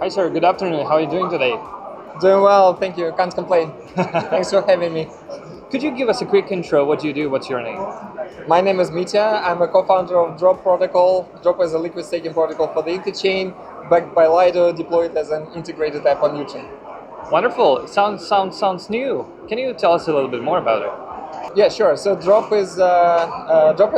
Hi, sir. Good afternoon. How are you doing today? Doing well, thank you. Can't complain. Thanks for having me. Could you give us a quick intro? What do you do? What's your name? My name is Mitya. I'm a co-founder of Drop Protocol. Drop is a liquid staking protocol for the Interchain, backed by Lido, deployed as an integrated app on Neutron. Wonderful. Sounds new. Can you tell us a little bit more about it? Yeah, sure. So Drop has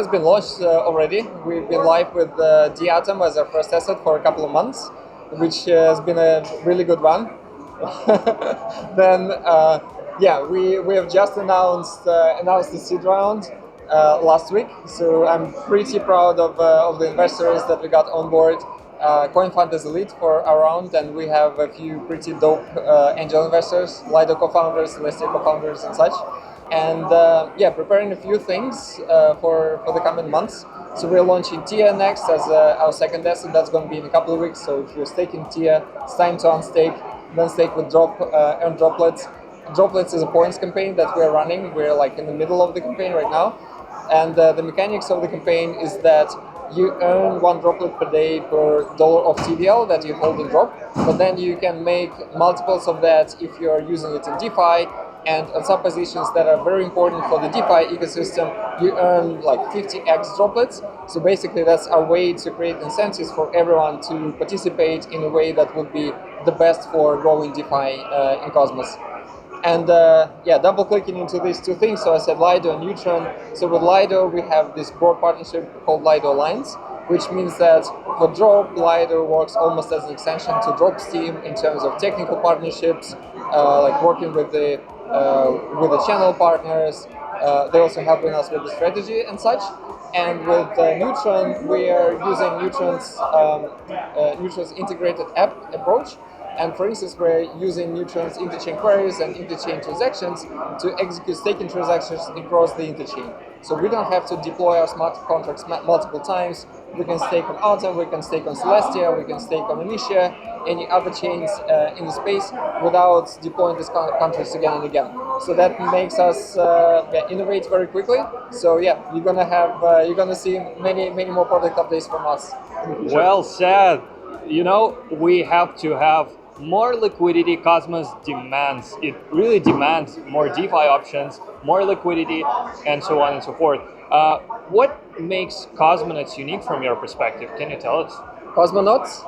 been launched already. We've been live with the ATOM as our first asset for a couple of months, which has been a really good run. Then, we have just announced the seed round last week. So I'm pretty proud of the investors that we got on board. CoinFund is the lead for our round, and we have a few pretty dope angel investors, Lido co-founders, Celestia co-founders, and such. And preparing a few things for the coming months. So we're launching Tia next as our second asset. That's going to be in a couple of weeks. So if you're staking Tia, it's time to unstake, then stake with Drop, earn droplets. Droplets is a points campaign that we're running. We're like in the middle of the campaign right now. And the mechanics of the campaign is that you earn one droplet per day per dollar of TVL that you hold in Drop, but then you can make multiples of that if you're using it in DeFi, and on some positions that are very important for the DeFi ecosystem, you earn like 50x droplets. So basically that's our way to create incentives for everyone to participate in a way that would be the best for growing DeFi in Cosmos. And double clicking into these two things. So I said Lido and Neutron. So with Lido, we have this broad partnership called Lido Alliance, which means that for Drop, Lido works almost as an extension to Drop's team in terms of technical partnerships, like working with the channel partners. They're also helping us with the strategy and such. And with Neutron, we are using Neutron's integrated app approach. And for instance, we're using Neutron's interchain queries and interchain transactions to execute staking transactions across the interchain. So we don't have to deploy our smart contracts multiple times. We can stake on ATOM, we can stake on Celestia, we can stake on Mitya, any other chains in the space without deploying these contracts again and again. So that makes us innovate very quickly. So you're gonna see many more product updates from us. Well said. You know, we have to have more liquidity. Cosmos demands it. Really demands more DeFi options, more liquidity, and so on and so forth. What makes Cosmonauts unique from your perspective? Can you tell us? Cosmonauts?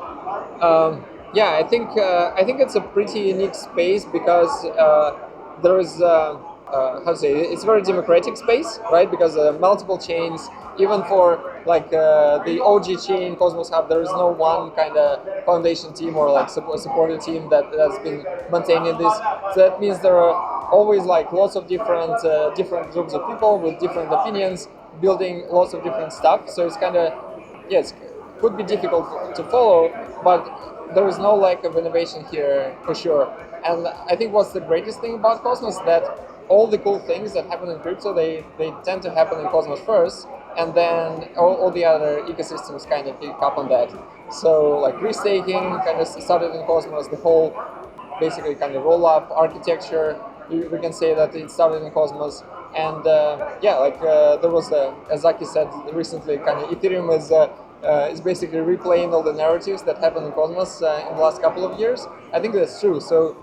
I think it's a pretty unique space because there is it's a very democratic space, right? Because multiple chains, even for like the OG chain Cosmos Hub, there is no one kind of foundation team or like supported team that has been maintaining this. So that means there are always like lots of different groups of people with different opinions building lots of different stuff. So it's kind of it could be difficult to follow, but there is no lack of innovation here for sure. And I think what's the greatest thing about Cosmos that all the cool things that happen in crypto, they tend to happen in Cosmos first, and then all the other ecosystems kind of pick up on that. So like restaking kind of started in Cosmos, the whole basically kind of roll-up architecture, we can say that it started in Cosmos. And there was, as Zaki said recently, kind of Ethereum is basically replaying all the narratives that happened in Cosmos in the last couple of years. I think that's true. So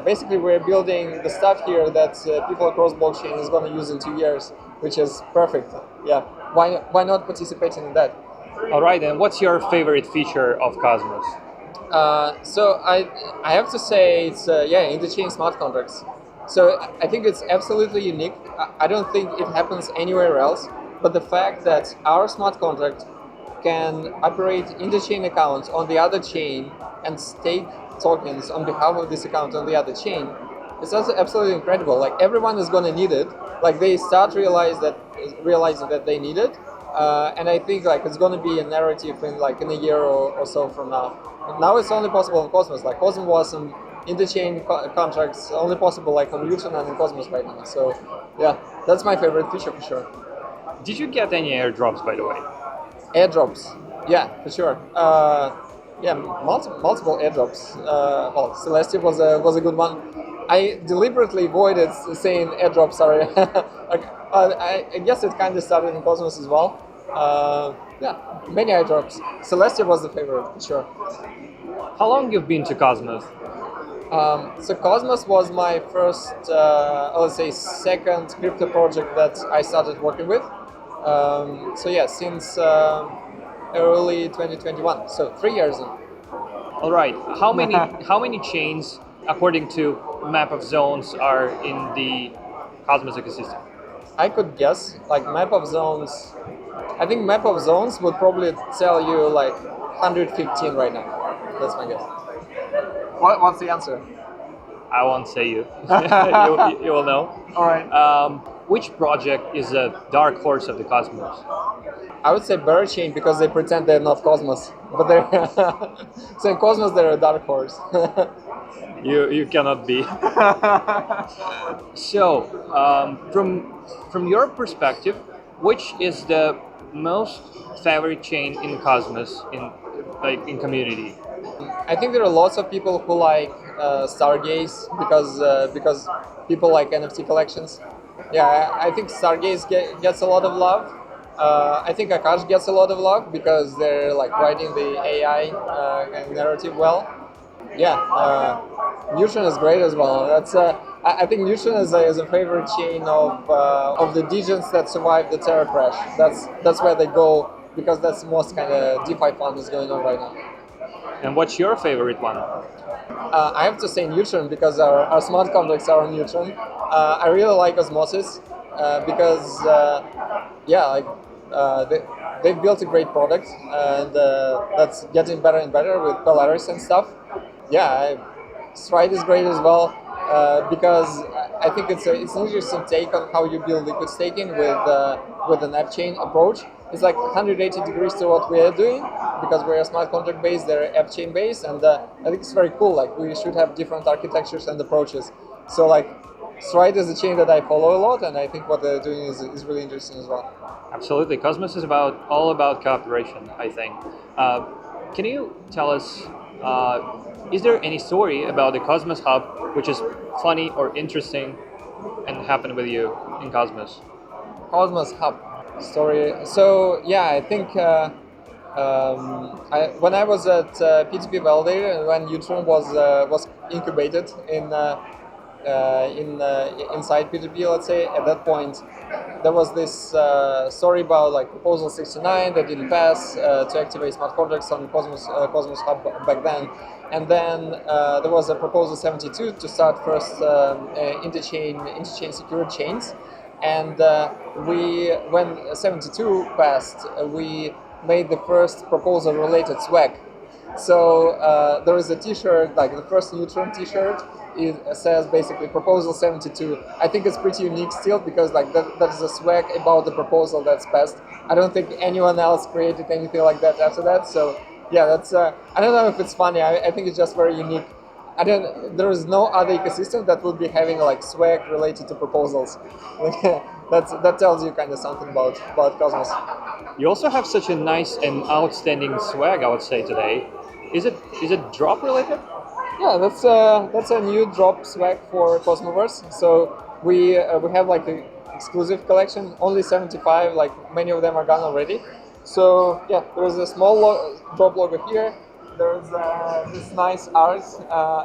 basically we're building the stuff here that people across blockchain is going to use in 2 years, which is perfect. Yeah, why not participating in that? All right, and what's your favorite feature of Cosmos? So I have to say it's interchain smart contracts. So I think it's absolutely unique. I don't think it happens anywhere else. But the fact that our smart contract can operate interchain accounts on the other chain and stake tokens on behalf of this account on the other chain, it's also absolutely incredible. Like everyone is going to need it. Like they start realizing that they need it, and I think like it's going to be a narrative in a year or so from now. But now it's only possible in Cosmos. Like Cosmos was some interchain contracts only possible like on Neutron and in Cosmos right now. So that's my favorite feature for sure. Did you get any airdrops, by the way? Airdrops, yeah, for sure. Multiple airdrops. Celestia was a good one. I deliberately avoided saying airdrops. Sorry. I guess it kind of started in Cosmos as well. Many airdrops. Celestia was the favorite, for sure. How long you've been to Cosmos? So Cosmos was my first, let's say, second crypto project that I started working with. So yeah, since early 2021, so 3 years now. All right. How many chains, according to map of zones, are in the Cosmos ecosystem? I could guess, like map of zones. I think map of zones would probably tell you like 115 right now. That's my guess. What's the answer? I won't say you. You will know. All right. Which project is a dark horse of the Cosmos? I would say Chain because they pretend they're not Cosmos, but they're so in Cosmos they're a dark horse. You cannot be. So, from your perspective, which is the most favorite chain in Cosmos in community? I think there are lots of people who like Stargaze because people like NFT collections. Yeah, I think Stargaze gets a lot of love. I think Akash gets a lot of love because they're like writing the AI narrative well. Yeah, Neutron is great as well. I think Neutron is a favorite chain of the degens that survived the Terra crash. That's where they go because that's the most kind of DeFi fun is going on right now. And what's your favorite one? I have to say Neutron because our smart contracts are on Neutron. I really like Osmosis because they've built a great product and that's getting better and better with Polaris and stuff. Yeah, Stride is great as well because I think it's an interesting take on how you build liquid staking with an app chain approach. It's like 180 degrees to what we are doing because we're smart contract based, they're app chain based, and I think it's very cool. Like we should have different architectures and approaches. So like Stride is a chain that I follow a lot, and I think what they're doing is really interesting as well. Absolutely, Cosmos is all about cooperation. I think. Can you tell us? Is there any story about the Cosmos Hub which is funny or interesting and happened with you in Cosmos? Cosmos Hub story. So yeah, I think when I was at P2P Validator and when Neutron was incubated inside P2P, let's say at that point, there was this story about like proposal 69 that didn't pass to activate smart contracts on Cosmos Hub back then, and then there was a proposal 72 to start first interchain secured chains. And when 72 passed, we made the first proposal-related swag. So there is a T-shirt, like the first Neutron T-shirt. It says basically proposal 72. I think it's pretty unique still because like that is a swag about the proposal that's passed. I don't think anyone else created anything like that after that. So yeah, that's I don't know if it's funny. I think it's just very unique. There is no other ecosystem that would be having like swag related to proposals. That tells you kind of something about Cosmos. You also have such a nice and outstanding swag, I would say today. Is it drop related? Yeah, that's a new drop swag for Cosmoverse. So we have like an exclusive collection, only 75. Like many of them are gone already. So yeah, there's a small drop logo here. There's this nice art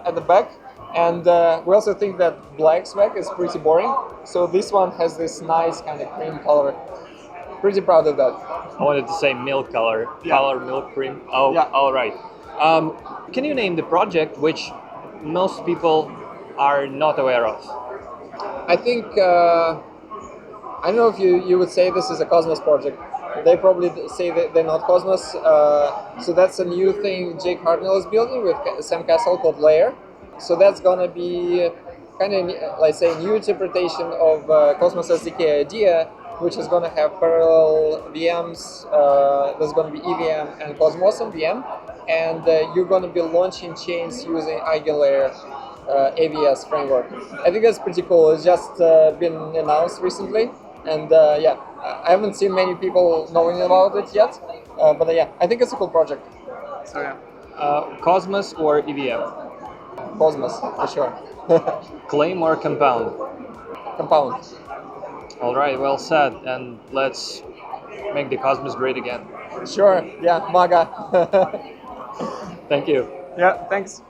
at the back, and we also think that black swag is pretty boring. So this one has this nice kind of cream color. Pretty proud of that. I wanted to say milk color, milk cream. Oh, yeah. All right. Can you name the project which most people are not aware of? I think I don't know if you would say this is a Cosmos project. They probably say that they're not Cosmos. So that's a new thing Jake Hartnell is building with Sam Castle called Layer. So that's gonna be kind of like say new interpretation of Cosmos SDK idea, which is gonna have parallel VMs. There's gonna be EVM and Cosmos on VM, and you're gonna be launching chains using EigenLayer AVS framework. I think that's pretty cool. It's just been announced recently. And yeah, I haven't seen many people knowing about it yet, but yeah, I think it's a cool project. So yeah. Cosmos or EVM? Cosmos, for sure. Claim or compound? Compound. All right, well said. And let's make the Cosmos great again. Sure, yeah, MAGA. Thank you. Yeah, thanks.